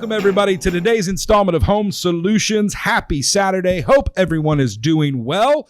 Welcome, everybody, to today's installment of Home Solutions. Happy Saturday. Hope everyone is doing well.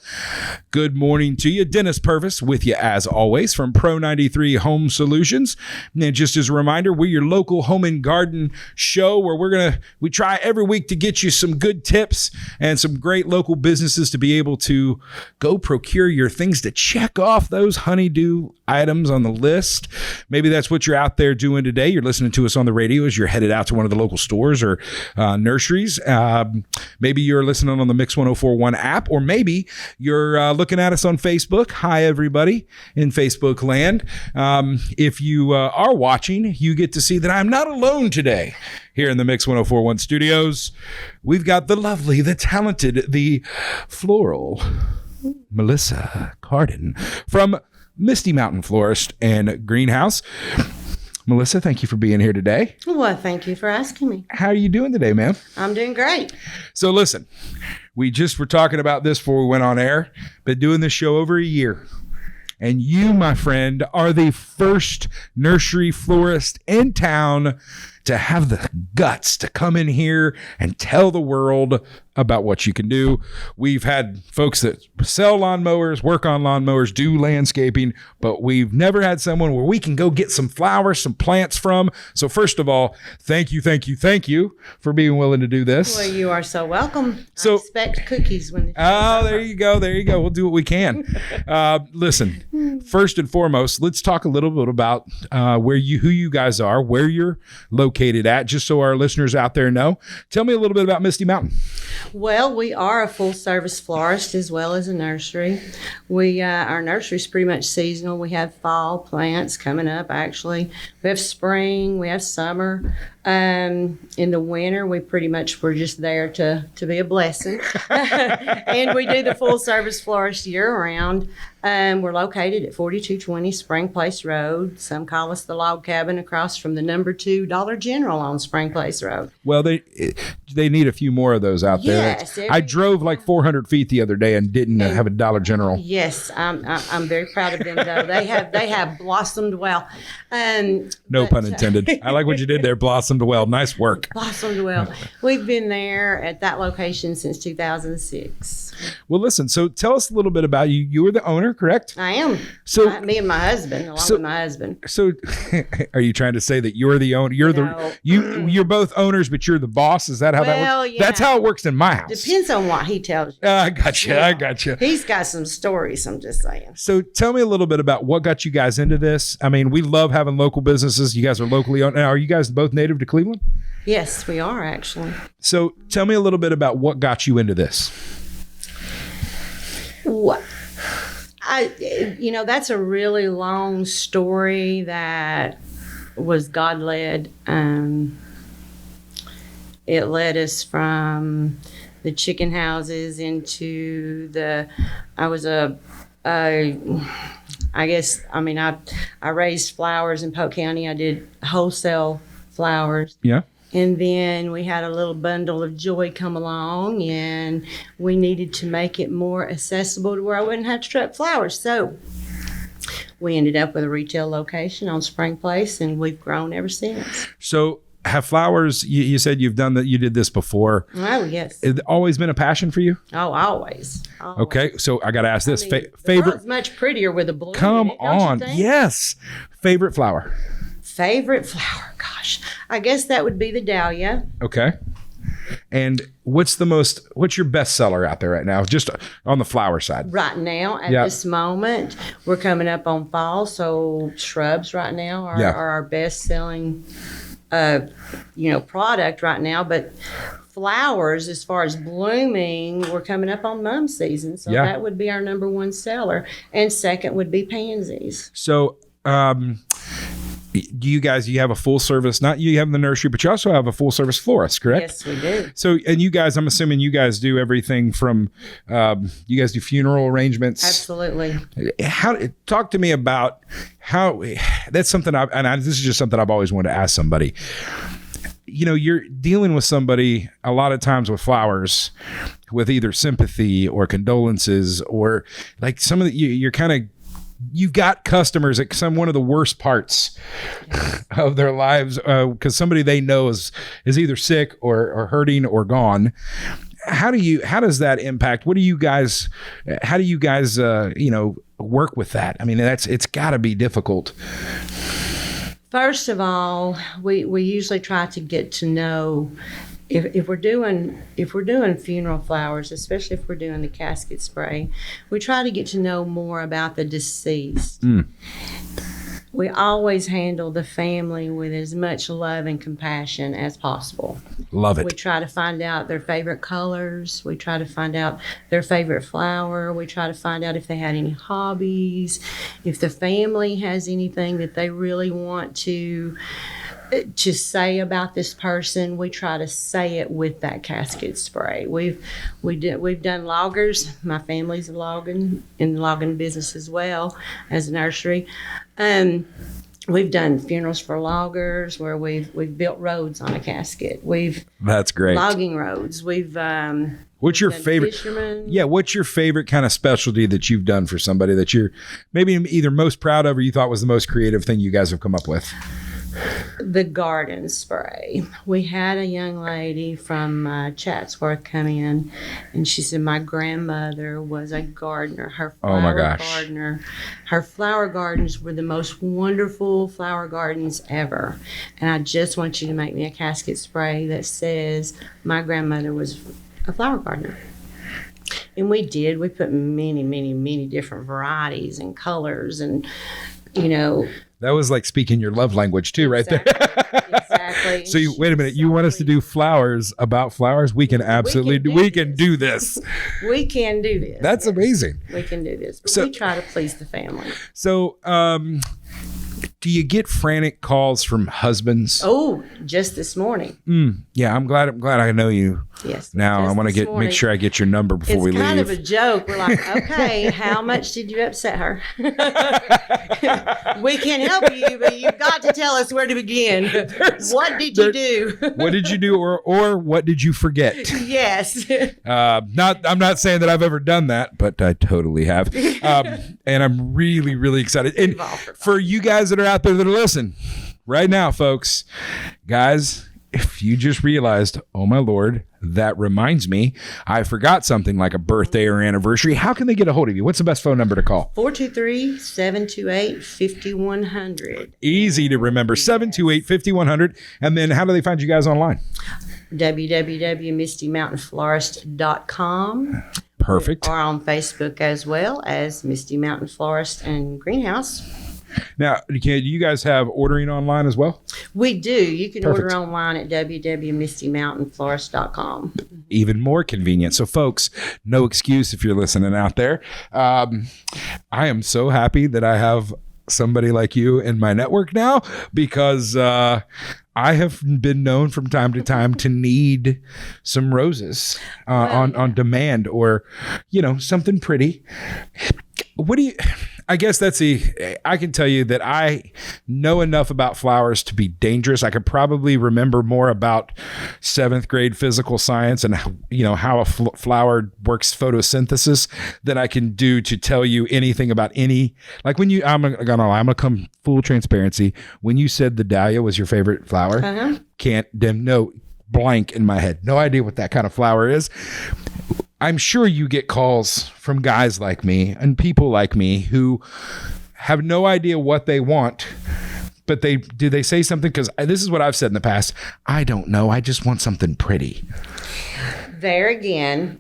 Good morning to you. Dennis Purvis with you, as always, from Pro 93 Home Solutions. And just as a reminder, we're your local home and garden show where we try every week to get you some good tips and some great local businesses to be able to go procure your things to check off those honeydew items on the list. Maybe that's what you're out there doing today. You're listening to us on the radio as you're headed out to one of the local stores or nurseries. Maybe you're listening on the Mix 1041 app, or maybe you're looking at us on Facebook. Hi, everybody in Facebook land. If you are watching, you get to see that I'm not alone today here in the Mix 1041 studios. We've got the lovely, the talented, the floral Melissa Carden from Misty Mountain Florist and Greenhouse. Melissa, thank you for being here today. Well, thank you for asking me. How are you doing today, ma'am? I'm doing great. So listen, we just were talking about this before we went on air. Been doing this show over a year. And you, my friend, are the first nursery florist in town to have the guts to come in here and tell the world about what you can do. We've had folks that sell lawnmowers, work on lawnmowers, do landscaping, but we've never had someone where we can go get some flowers, some plants from. So first of all, thank you for being willing to do this. Well, you are so welcome. I expect cookies when there you go. We'll do what we can. Listen, first and foremost, let's talk a little bit about who you guys are, where you're located at, just so our listeners out there know. Tell me a little bit about Misty Mountain. Well, we are a full-service florist as well as a nursery. Our nursery is pretty much seasonal. We have fall plants coming up, actually. We have spring, we have summer. In the winter, we're just there to be a blessing. And we do the full-service florist year-round. We're located at 4220 Spring Place Road. Some call us the log cabin across from the number 2 Dollar General on Spring Place Road. Well, they need a few more of those out there. Yes, I drove like 400 feet the other day and didn't have a Dollar General. Yes, I'm very proud of them, though. They have blossomed well. No pun intended. I like what you did there. Blossomed well. Nice work. Blossomed well. We've been there at that location since 2006. Well, listen, so tell us a little bit about you. You were the owner, correct? I am. So me and my husband, along with my husband. So are you trying to say that you're the owner? You're both owners, but you're the boss? Is that how that works? Yeah. That's how it works in my house. Depends on what he tells you. I gotcha. He's got some stories, I'm just saying. So tell me a little bit about what got you guys into this. I mean, we love having local businesses. You guys are locally owned. Now, are you guys both native to Cleveland? Yes, we are, actually. So tell me a little bit about what got you into this. What? That's a really long story that was God-led. It led us from the chicken houses into I raised flowers in Polk County. I did wholesale flowers. Yeah. And then we had a little bundle of joy come along, and we needed to make it more accessible to where I wouldn't have to truck flowers. So we ended up with a retail location on Spring Place, and we've grown ever since. So have flowers, you said you did this before. Oh, yes. It always been a passion for you? Oh, always. Okay, so I got to ask this. The favorite? world's much prettier with a blue. Come in it, don't on. you think? Yes. Favorite flower? Favorite flower? Gosh, I guess that would be the dahlia. Okay. And what's your best seller out there right now, just on the flower side? Right now, at this moment, we're coming up on fall, so shrubs right now are our best selling product right now. But flowers, as far as blooming, we're coming up on mum season, so that would be our number one seller, and second would be pansies. So you have a full service, not you have the nursery, but you also have a full service florist, correct? Yes, we do. So, and you guys, I'm assuming you guys do everything from, you guys do funeral arrangements. Absolutely. Talk to me about how, that's something this is just something I've always wanted to ask somebody. You're dealing with somebody a lot of times with flowers with either sympathy or condolences, or like some of you're kind of you've got customers at one of the worst parts of their lives, because somebody they know is either sick or hurting or gone. How does that impact? How do you guys work with that? I mean, it's got to be difficult. First of all, we usually try to get to know, if we're doing funeral flowers, especially if we're doing the casket spray, we try to get to know more about the deceased. We always handle the family with as much love and compassion as possible. Love it. We try to find out their favorite colors. We try to find out their favorite flower. We try to find out if they had any hobbies, if the family has anything that they really want to say about this person. We try to say it with that casket spray. We've done loggers. My family's a logging, in the logging business as well as a nursery. We've done funerals for loggers where we've built roads on a casket. That's great. Logging roads. What's your favorite? Fishermen. Yeah, what's your favorite kind of specialty that you've done for somebody that you're maybe either most proud of or you thought was the most creative thing you guys have come up with? The garden spray. We had a young lady from Chatsworth come in, and she said my grandmother was a gardener. Her flower gardener. Her flower gardens were the most wonderful flower gardens ever. And I just want you to make me a casket spray that says my grandmother was a flower gardener. And we did. We put many, many, many different varieties and colors, and that was like speaking your love language too, right there. Exactly. So wait a minute, you want us to do flowers about flowers? We can absolutely we can do this. We can do this. That's amazing. We can do this. But So- we try to please the family. So, do you get frantic calls from husbands? Oh, just this morning. Yeah, I'm glad I know you. Yes. Now I just want this to morning. make sure I get your number before we It's leave. kind of a joke. We're like, okay, how much did you upset her? We can help you, but you've got to tell us where to begin. What did you do? What did you do, or what did you forget? Yes. I'm not saying that I've ever done that, but I totally have. And I'm really, really excited. And for you guys that are out there that are listening right now, folks, guys, if you just realized, oh my Lord, that reminds me, I forgot something like a birthday or anniversary. How can they get a hold of you? What's the best phone number to call? 423-728-5100. Easy to remember, 728-5100. And then how do they find you guys online? www.mistymountainflorist.com. Perfect. Or on Facebook as well as Misty Mountain Florist and Greenhouse. Now, do you guys have ordering online as well? We do. You can Perfect. order online at www.mistymountainflorist.com. Even more convenient. So, folks, no excuse if you're listening out there. I am so happy that I have somebody like you in my network now, because I have been known from time to time to need some roses on demand, or something pretty. What do you? I guess I can tell you that I know enough about flowers to be dangerous. I could probably remember more about 7th grade physical science and how a flower works photosynthesis than I can do to tell you anything about any. Like when I'm gonna come full transparency. When you said the dahlia was your favorite flower, blank in my head. No idea what that kind of flower is. I'm sure you get calls from guys like me and people like me who have no idea what they want, but do they say something? Because this is what I've said in the past. I don't know. I just want something pretty. There again,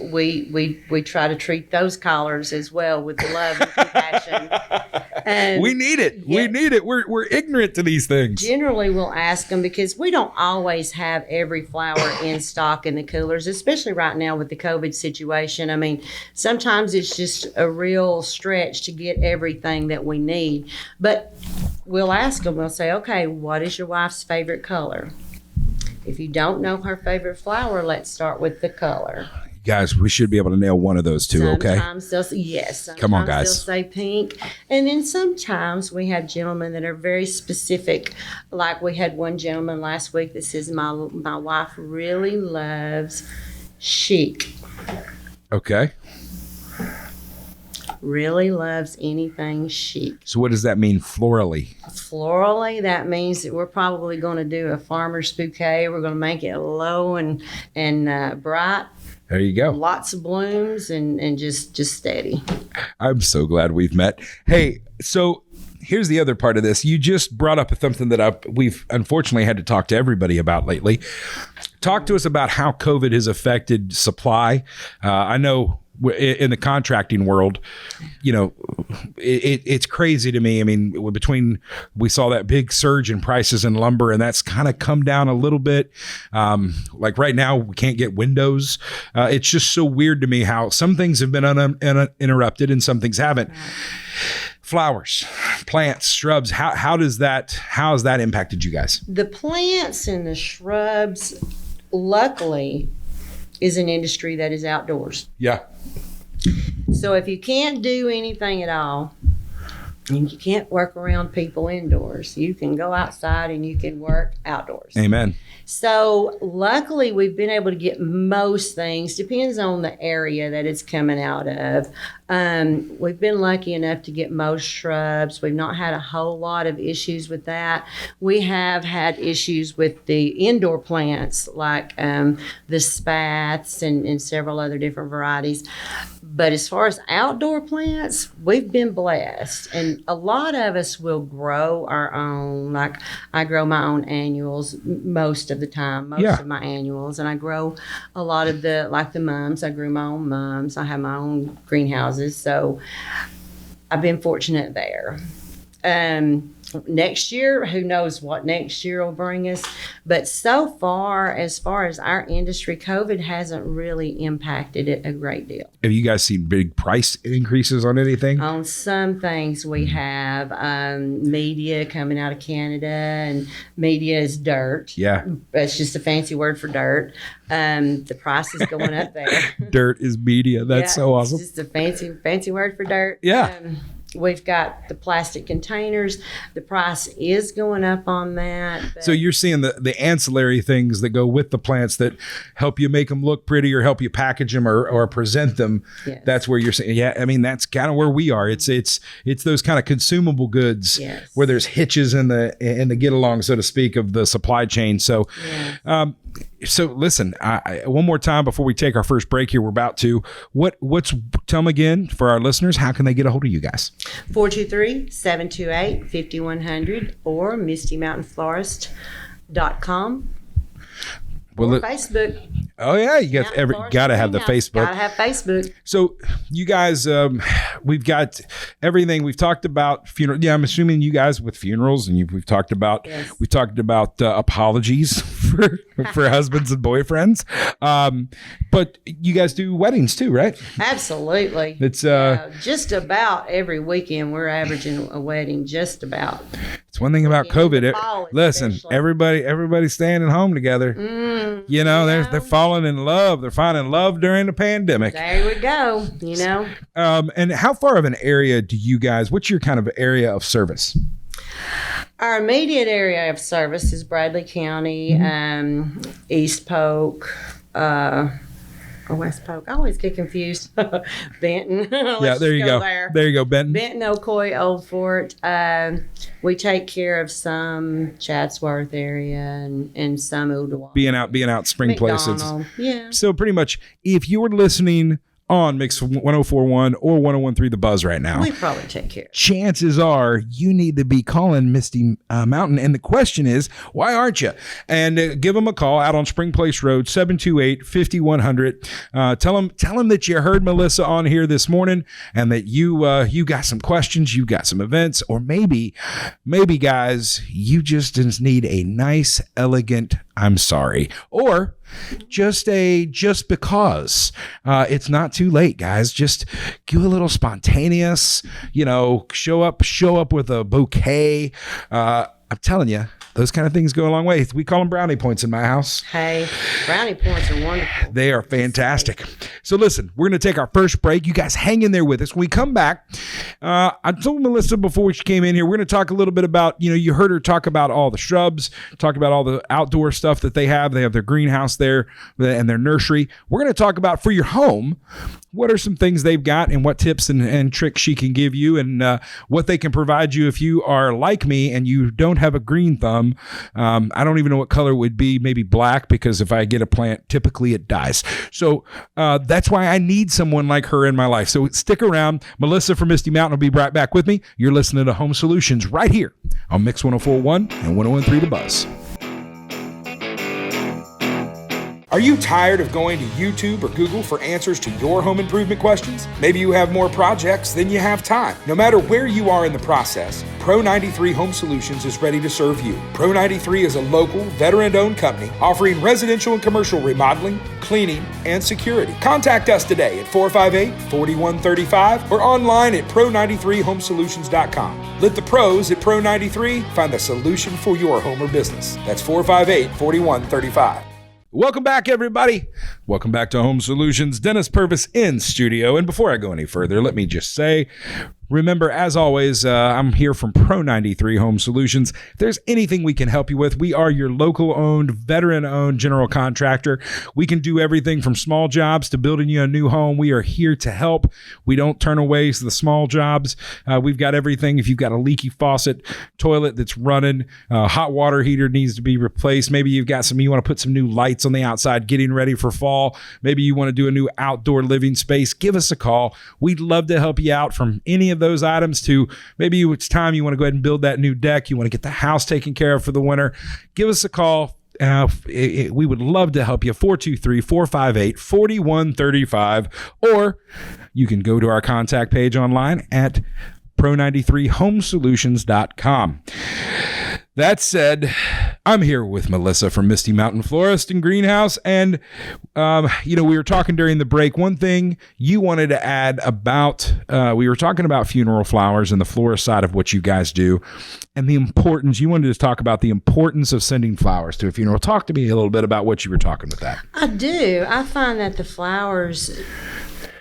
we try to treat those callers as well with love and compassion. We need it. Yeah. We need it. We're ignorant to these things. Generally, we'll ask them because we don't always have every flower in stock in the coolers, especially right now with the COVID situation. I mean, sometimes it's just a real stretch to get everything that we need. But we'll ask them, we'll say, okay, what is your wife's favorite color? If you don't know her favorite flower, let's start with the color. Guys, we should be able to nail one of those two, okay? Sometimes they'll say, yes. Sometimes come on, guys. They'll say pink. And then sometimes we have gentlemen that are very specific. Like we had one gentleman last week that says, my wife really loves chic. Okay. really loves anything chic. So what does that mean, florally? Florally, that means that we're probably going to do a farmer's bouquet. We're going to make it low and bright. There you go. Lots of blooms and just steady. I'm so glad we've met. Hey, so here's the other part of this. You just brought up something that we've unfortunately had to talk to everybody about lately. Talk to us about how COVID has affected supply. I know in the contracting world, it's crazy to me. I mean, we saw that big surge in prices in lumber, and that's kind of come down a little bit. Like right now, we can't get windows. It's just so weird to me how some things have been uninterrupted and some things haven't. Flowers, plants, shrubs. How has that impacted you guys? The plants and the shrubs, luckily, is an industry that is outdoors. Yeah. So if you can't do anything at all, and you can't work around people indoors, you can go outside and you can work outdoors. Amen. So luckily we've been able to get most things, depends on the area that it's coming out of. We've been lucky enough to get most shrubs. We've not had a whole lot of issues with that. We have had issues with the indoor plants like the spats and several other different varieties. But as far as outdoor plants, we've been blessed. And a lot of us will grow our own. Like I grow my own annuals most of the time, most of my annuals. And I grow a lot of the mums. I grew my own mums. I have my own greenhouses. So I've been fortunate there. Next year, who knows what next year will bring us. But so far as our industry, COVID hasn't really impacted it a great deal. Have you guys seen big price increases on anything? On some things we have. Media coming out of Canada, and media is dirt. Yeah. It's just a fancy word for dirt. The price is going up there. Dirt is media. That's so awesome. It's just a fancy word for dirt. Yeah. We've got the plastic containers. The price is going up on that. So you're seeing the ancillary things that go with the plants that help you make them look pretty or help you package them or present them. Yes. That's where you're saying, yeah, I mean, that's kind of where we are. It's those kind of consumable goods where there's hitches in the get along, so to speak, of the supply chain. So, so listen, one more time before we take our first break here, we're about to, tell them again for our listeners, how can they get a hold of you guys? 423-728-5100 or Misty Mountain Florist.com. Or Facebook. Oh yeah, you got to have the Facebook. Got to have Facebook. So you guys, we've got everything. We've talked about funeral. Yeah, I'm assuming you guys with funerals, and we've talked about apologies for husbands and boyfriends. But you guys do weddings too, right? Absolutely. It's just about every weekend we're averaging a wedding. Just about. It's one thing about COVID. Listen, everybody's staying at home together. They're falling in love. They're finding love during the pandemic. There we go. And how far of an area do you guys? What's your kind of area of service? Our immediate area of service is Bradley County, East Polk, or West Polk. I always get confused. Benton. Yeah, there you go. There you go, Benton. Benton, Ocoee, Old Fort. We take care of some Chatsworth area and some Ooltewah. Being out spring places. Yeah. So pretty much, if you were listening on Mix 104.1 or 101.3 The Buzz right now, we probably take care. Chances are you need to be calling Misty Mountain. And the question is, why aren't you? And give them a call out on Spring Place Road, 728-5100. Tell them that you heard Melissa on here this morning and that you got some questions, you got some events, or maybe guys, you just need a nice, elegant I'm sorry, or just because. It's not too late, guys. Just give a little spontaneous, show up with a bouquet. I'm telling you, those kind of things go a long way. We call them brownie points in my house. Hey, brownie points are wonderful. They are fantastic. So listen, we're going to take our first break. You guys hang in there with us. When we come back, I told Melissa before she came in here, we're going to talk a little bit about, you heard her talk about all the shrubs, talk about all the outdoor stuff that they have. They have their greenhouse there and their nursery. We're going to talk about for your home, what are some things they've got and what tips and tricks she can give you and what they can provide you if you are like me and you don't have a green thumb. I don't even know what color it would be, maybe black, because if I get a plant, typically it dies. So that's why I need someone like her in my life. So stick around. Melissa from Misty Mountain will be right back with me. You're listening to Home Solutions right here on Mix 104.1 and 101.3 The Buzz. Are you tired of going to YouTube or Google for answers to your home improvement questions? Maybe you have more projects than you have time. No matter where you are in the process, Pro 93 Home Solutions is ready to serve you. Pro 93 is a local, veteran-owned company offering residential and commercial remodeling, cleaning, and security. Contact us today at 458-4135 or online at pro93homesolutions.com. Let the pros at Pro 93 find the solution for your home or business. That's 458-4135. Welcome back, everybody. Welcome back to Home Solutions. Dennis Purvis in studio. And before I go any further, let me just say, remember, as always, I'm here from Pro 93 Home Solutions. If there's anything we can help you with, we are your local-owned, veteran-owned general contractor. We can do everything from small jobs to building you a new home. We are here to help. We don't turn away the small jobs. We've got everything. If you've got a leaky faucet, toilet that's running, hot water heater needs to be replaced. Maybe you want to put some new lights on the outside, getting ready for fall. Maybe you want to do a new outdoor living space. Give us a call. We'd love to help you out from any of those items to maybe it's time you want to go ahead and build that new deck. You want to get the house taken care of for the winter. Give us a call. We would love to help you. 423-458-4135. Or you can go to our contact page online at pro93homesolutions.com. That said, I'm here with Melissa from Misty Mountain Florist and Greenhouse. And, we were talking during the break. One thing you wanted to add about, we were talking about funeral flowers and the florist side of what you guys do and the importance. You wanted to talk about the importance of sending flowers to a funeral. Talk to me a little bit about what you were talking with that. I do. I find that the flowers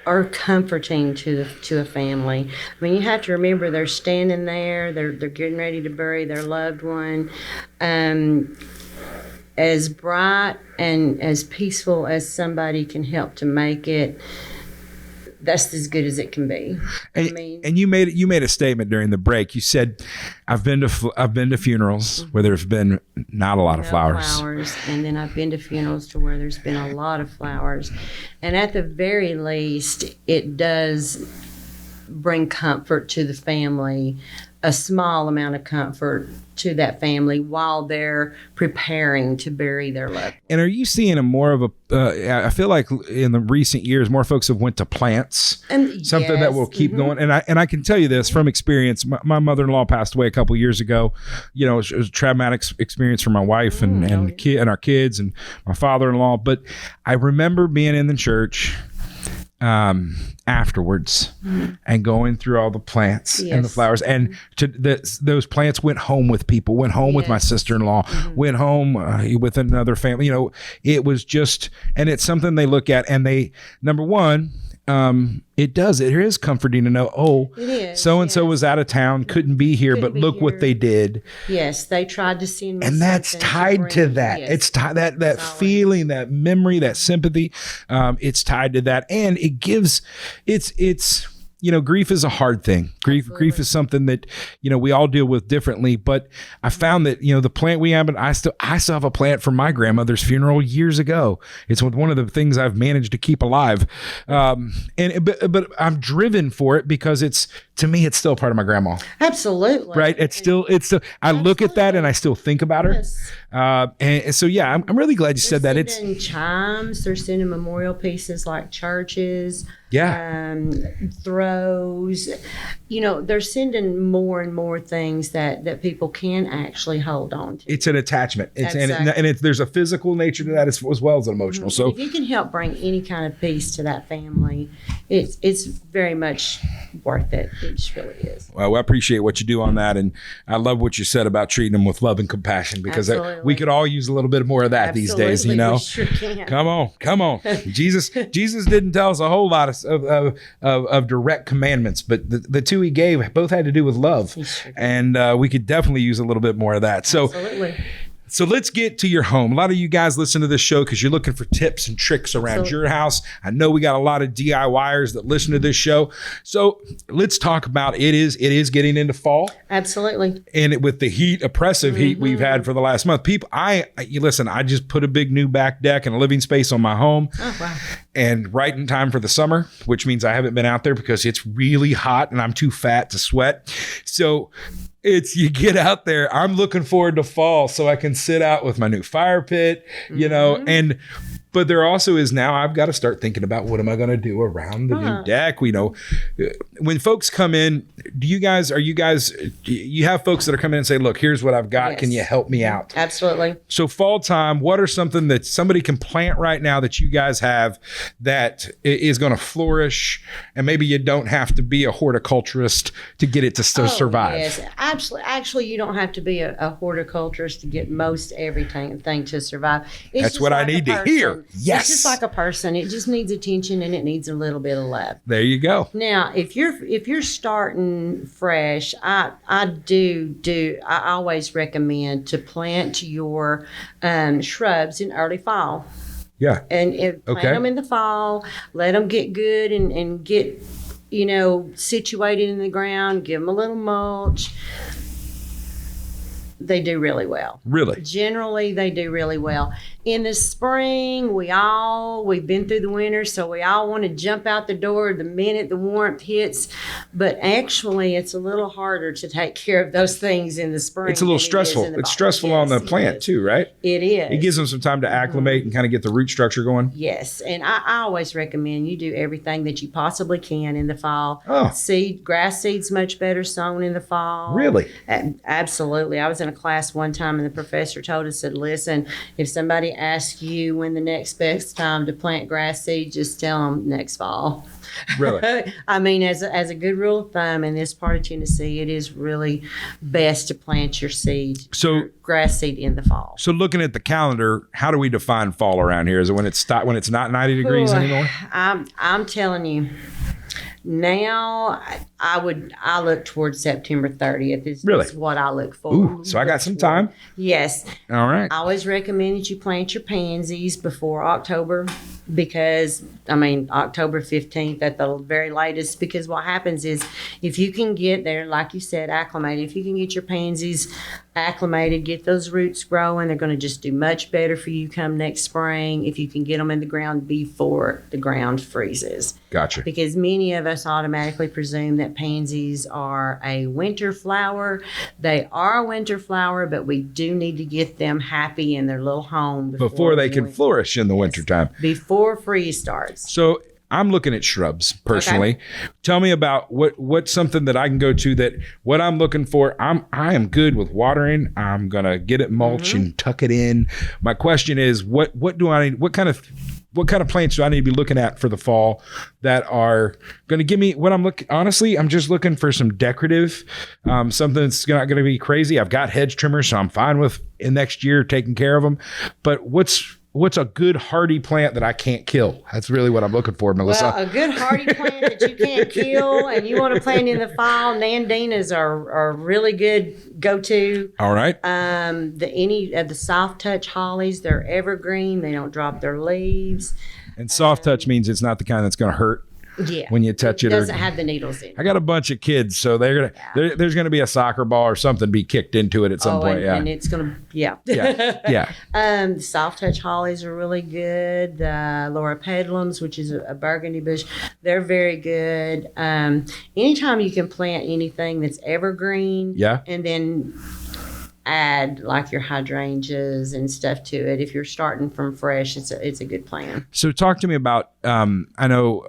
are comforting to a family. I mean, you have to remember they're standing there, they're getting ready to bury their loved one. As bright and as peaceful as somebody can help to make it, that's as good as it can be. And you made a statement during the break. You said, I've been to funerals where there's been not a lot of flowers, and then I've been to funerals to where there's been a lot of flowers, and at the very least, it does bring comfort to the family, a small amount of comfort to that family while they're preparing to bury their loved one. And are you seeing I feel like in the recent years, more folks have went to plants, something that will keep going. And I can tell you this from experience. My mother-in-law passed away a couple years ago. It was a traumatic experience for my wife and our kids and my father-in-law. But I remember being in the church afterwards and going through all the plants and the flowers, and those plants went home with people, went home with my sister-in-law, went home with another family. It was just, and it's something they look at and they, number one, it is comforting to know, so-and-so was out of town, couldn't be here, but look what they did. Yes, they tried to send me. And that's tied to that. Yes. It's tied that feeling, that memory, that sympathy. It's tied to that. And it gives, it's grief is a hard thing. Grief is something that, we all deal with differently. But I found that, the plant we have, I still have a plant from my grandmother's funeral years ago. It's one of the things I've managed to keep alive. But I'm driven for it because to me, it's still part of my grandma. Absolutely. Right. It's still, I look at that and I still think about her. Yes. And so, I'm really glad you said that. They're sending chimes. They're sending memorial pieces like churches. throws. They're sending more and more things that people can actually hold on to. It's an attachment. There's a physical nature to that as well as an emotional. So if you can help bring any kind of peace to that family, it's very much worth it. It just really is. Well, I appreciate what you do on that, and I love what you said about treating them with love and compassion, because we could all use a little bit more of that these days. We sure can. Come on. Jesus didn't tell us a whole lot of direct commandments, but the two he gave both had to do with love, sure and we could definitely use a little bit more of that. So. Absolutely. So let's get to your home. A lot of you guys listen to this show because you're looking for tips and tricks around your house. I know we got a lot of DIYers that listen to this show. So let's talk about it is getting into fall. Absolutely. And with the oppressive heat we've had for the last month, I just put a big new back deck and a living space on my home. Oh, wow. And right in time for the summer, which means I haven't been out there because it's really hot and I'm too fat to sweat. So you get out there. I'm looking forward to fall so I can sit out with my new fire pit, but there also is now I've got to start thinking about what am I going to do around the new deck. When folks come in, you have folks that are coming in and say, look, here's what I've got. Yes. Can you help me out? Absolutely. So fall time, what are something that somebody can plant right now that you guys have that is going to flourish, and maybe you don't have to be a horticulturist to get it to survive? Yes, actually, you don't have to be a horticulturist to get most everything to survive. That's what I need to hear. Yes. It's just like a person. It just needs attention and it needs a little bit of love. There you go. Now, if you're starting fresh, I always recommend to plant your shrubs in early fall. Yeah. And plant them in the fall, let them get good and get, situated in the ground, give them a little mulch. They do really well. Really? Generally, they do really well. In the spring, we've been through the winter, so we all want to jump out the door the minute the warmth hits. But actually, it's a little harder to take care of those things in the spring. It's a little stressful. It's stressful on the plant too, right? It is. It gives them some time to acclimate and kind of get the root structure going. Yes, and I always recommend you do everything that you possibly can in the fall. Grass seed's much better sown in the fall. Really? Absolutely. I was in a class one time and the professor told us, said, listen, if somebody asks you when the next best time to plant grass seed, just tell them next fall. Really? I mean, as a good rule of thumb in this part of Tennessee, it is really best to plant your grass seed in the fall. So looking at the calendar, how do we define fall around here? Is it when it's not 90 degrees anymore? I'm telling you. Now, I look towards September 30th is what I look for. Ooh, so I got some time. Yes. All right. I always recommend that you plant your pansies before October because, October 15th at the very latest, because what happens is if you can get there, like you said, acclimated, if you can get your pansies acclimated, get those roots growing, they're going to just do much better for you come next spring if you can get them in the ground before the ground freezes. Gotcha. Because many of us automatically presume that pansies are a winter flower. They are a winter flower, but we do need to get them happy in their little home before they can flourish in the wintertime. Before freeze starts. So I'm looking at shrubs personally. Okay. Tell me about what's something that I can go to that what I'm looking for. I am good with watering. I'm gonna get it mulch and tuck it in. My question is, what do I need? What kind of plants do I need to be looking at for the fall that are going to give me what I'm looking? Honestly, I'm just looking for some decorative, something that's not going to be crazy. I've got hedge trimmers, so I'm fine with in next year taking care of them. But what's a good hardy plant that I can't kill? That's really what I'm looking for, Melissa. Well, a good hardy plant that you can't kill and you want to plant in the fall, Nandinas are really good go-to. All right. Any of the soft touch hollies, they're evergreen. They don't drop their leaves. And soft touch means it's not the kind that's going to hurt. Yeah, when you touch it, doesn't have the needles in it. I got a bunch of kids, so there's gonna be a soccer ball or something be kicked into it at some point. And it's gonna yeah. The soft touch hollies are really good. The Laura pedalums, which is a burgundy bush, they're very good. Anytime you can plant anything that's evergreen, and then add like your hydrangeas and stuff to it. If you're starting from fresh, it's a good plan. So talk to me about, I know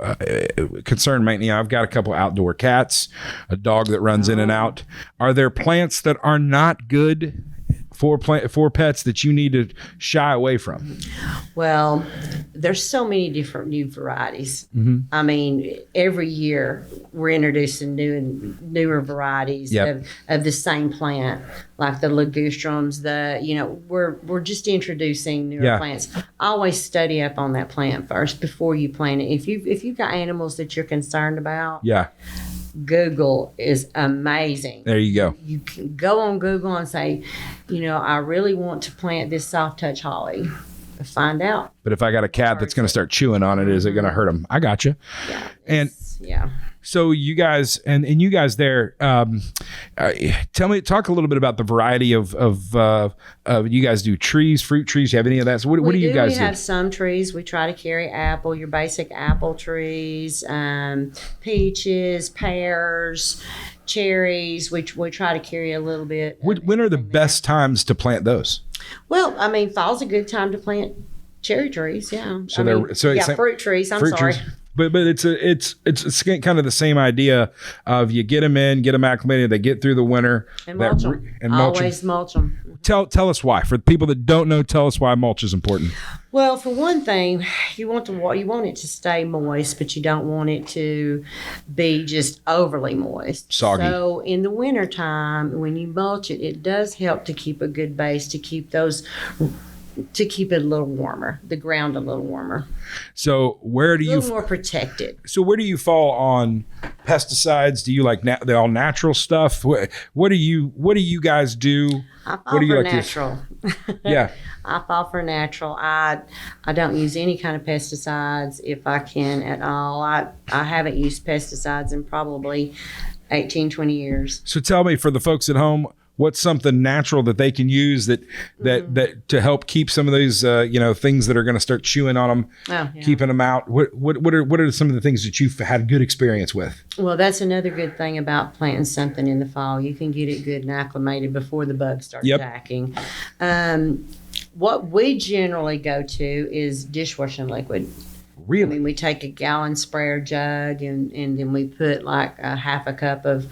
concern mainly, I've got a couple outdoor cats, a dog that runs in and out. Are there plants that are not good for pets that you need to shy away from? Well, there's so many different new varieties. I mean, every year we're introducing newer varieties of the same plant, like the ligustrums. We're just introducing newer plants. Always study up on that plant first before you plant it. If you've got animals that you're concerned about, Google is amazing. There you go. You can go on Google and say, I really want to plant this soft touch holly. Find out. But if I got a cat that's going to start chewing on it, is it going to hurt them? I got you. Yeah. And yeah. So you guys and you guys there, talk a little bit about the variety of you guys do trees, fruit trees. Do you have any of that? So what do you guys do? We have some trees. We try to carry your basic apple trees, peaches, pears, cherries. We try to carry a little bit. When are the best times to plant those? Well, I mean, fall's a good time to plant cherry trees. Yeah. Fruit trees. I'm sorry. Trees. But it's kind of the same idea of you get them acclimated, they get through the winter and mulch them. Always mulch them. Tell us why. For the people that don't know, tell us why mulch is important. Well, for one thing, you want it to stay moist, but you don't want it to be just overly moist. Soggy. So in the wintertime, when you mulch it, it does help to keep a good base, to keep it a little warmer, the ground a little warmer. So where do you... A little more protected. So where do you fall on pesticides? Do you like the all natural stuff? What do you guys do? I fall for natural. Yeah. I fall for natural. I don't use any kind of pesticides if I can at all. I haven't used pesticides in probably 18, 20 years. So tell me, for the folks at home, what's something natural that they can use that to help keep some of these things that are going to start chewing on them, keeping them out? What are some of the things that you've had good experience with? Well, that's another good thing about planting something in the fall. You can get it good and acclimated before the bugs start attacking. What we generally go to is dishwashing liquid. Really? I mean, we take a gallon sprayer jug and then we put like a half a cup of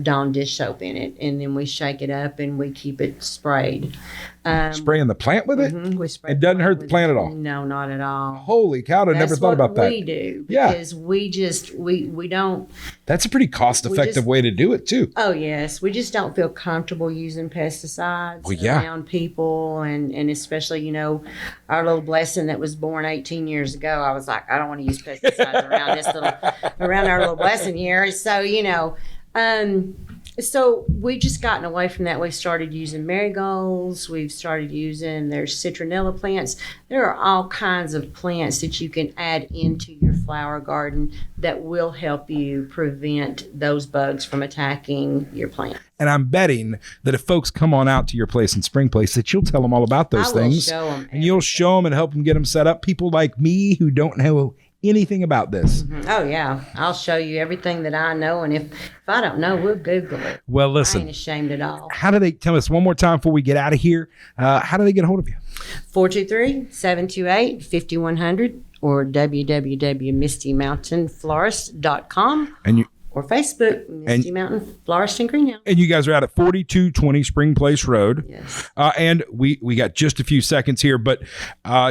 Dawn dish soap in it, and then we shake it up and we keep it sprayed. Spraying the plant with it? We spray it doesn't hurt the plant at all? No, not at all. Holy cow, I never thought about that. That's what we do, because we don't... That's a pretty cost-effective way to do it, too. Oh, yes. We just don't feel comfortable using pesticides around people, and especially, our little blessing that was born 18 years ago. I was like, I don't want to use pesticides around our little blessing here. So, so we just gotten away from that. We started using marigolds. We've started using, there's citronella plants. There are all kinds of plants that you can add into your flower garden that will help you prevent those bugs from attacking your plant. And I'm betting that if folks come on out to your place in Spring Place, that you'll tell them all about those things. I will show them. And you'll show them and help them get them set up. People like me who don't know anything about this. Mm-hmm. Oh, yeah. I'll show you everything that I know. And if I don't know, we'll Google it. Well, listen. I ain't ashamed at all. How do they, tell us one more time before we get out of here, how do they get a hold of you? 423-728-5100 or www.mistymountainflorist.com. And or Facebook, Misty Mountain Florist and Greenhouse. And you guys are out at 4220 Spring Place Road. Yes. And we got just a few seconds here, but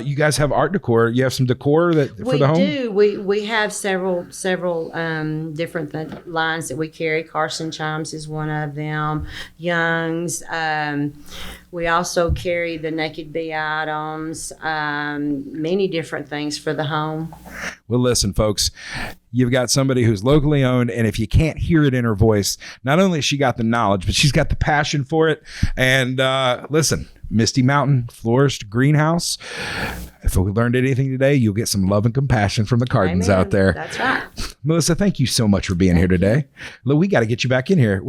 you guys have art decor. You have some decor for the home? We do. We have several different lines that we carry. Carson Chimes is one of them. Young's. We also carry the Naked Bee items, many different things for the home. Well, listen, folks, you've got somebody who's locally owned, and if you can't hear it in her voice, not only has she got the knowledge, but she's got the passion for it. And listen, Misty Mountain Florist Greenhouse. If we learned anything today, you'll get some love and compassion from the Cardens Amen. out there. That's right. Melissa, thank you so much for being here today. Look, we got to get you back in here.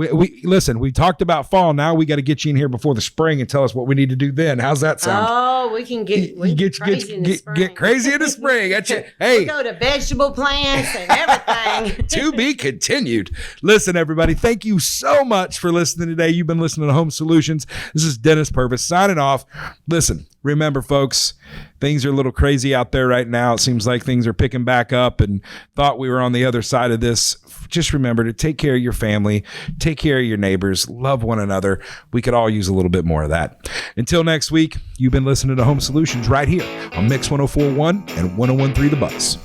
Listen, we talked about fall. Now we got to get you in here before the spring and tell us what we need to do then. How's that sound? Oh, we can get crazy in the spring. Get crazy in the spring. Hey, we go to vegetable plants and everything. To be continued. Listen, everybody, thank you so much for listening today. You've been listening to Home Solutions. This is Dennis Purvis signing off. Listen, remember, folks, things are a little crazy out there right now. It seems like things are picking back up, and thought we were on the other side of this. Just remember to take care of your family, take care of your neighbors, love one another. We could all use a little bit more of that. Until next week, you've been listening to Home Solutions right here on Mix 104.1 and 101.3 The Buzz.